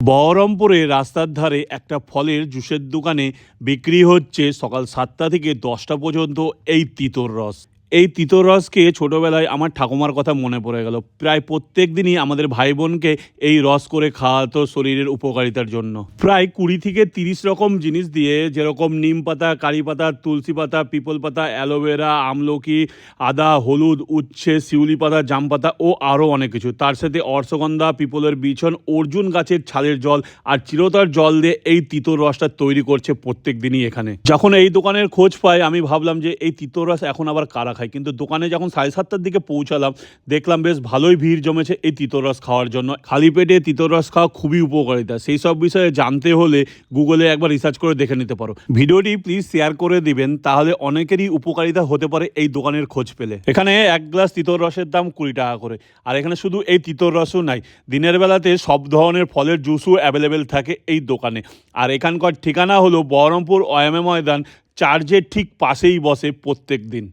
বহরমপুরে রাস্তার ধারে একটা ফলের জুসের দোকানে বিক্রি হচ্ছে সকাল 7টা থেকে 10টা পর্যন্ত এই তিতর রস। এই তিতর রসকে ছোটোবেলায় আমার ঠাকুমার কথা মনে পড়ে গেল। প্রায় প্রত্যেক দিনই আমাদের ভাই বোনকে এই রস করে খাওয়াতো শরীরের উপকারিতার জন্য। প্রায় 20 থেকে 30 রকম জিনিস দিয়ে, যেরকম নিম পাতা, কারি পাতা, তুলসী পাতা, পিপল পাতা, অ্যালোভেরা, আমলকি, আদা, হলুদ, উচ্ছে, শিউলি পাতা, জাম পাতা ও আরও অনেক কিছু। তার সাথে অর্শগন্ধা, পিপলের বিছন, অর্জুন গাছের ছালের জল আর চিরতার জল দিয়ে এই তিতর রসটা তৈরি করছে প্রত্যেক দিনই এখানে। যখন এই দোকানের খোঁজ পাই আমি ভাবলাম যে এই তিতর রস এখন আবার কারা খায়, কিন্তু দোকানে যখন 7:30টার দিকে পৌঁছালাম দেখলাম বেশ ভালোই ভিড় জমেছে এই তিতর রস খাওয়ার জন্য। খালি পেটে তিতর রস খাওয়া খুবই উপকারিতা, সেই সব বিষয়ে জানতে হলে গুগলে একবার রিসার্চ করে দেখে নিতে পারো। ভিডিওটি প্লিজ শেয়ার করে দিবেন, তাহলে অনেকেরই উপকারিতা হতে পারে এই দোকানের খোঁজ পেলে। এখানে 1 গ্লাস তিতর রসের দাম 20 টাকা করে। আর এখানে শুধু এই তিতর রসও নাই, দিনের বেলাতে সব ধরনের ফলের জুসও অ্যাভেলেবেল থাকে এই দোকানে। আর এখানকার ঠিকানা হলো বহরমপুর ওএমএ ময়দান, চার্চের ঠিক পাশেই বসে প্রত্যেক দিন।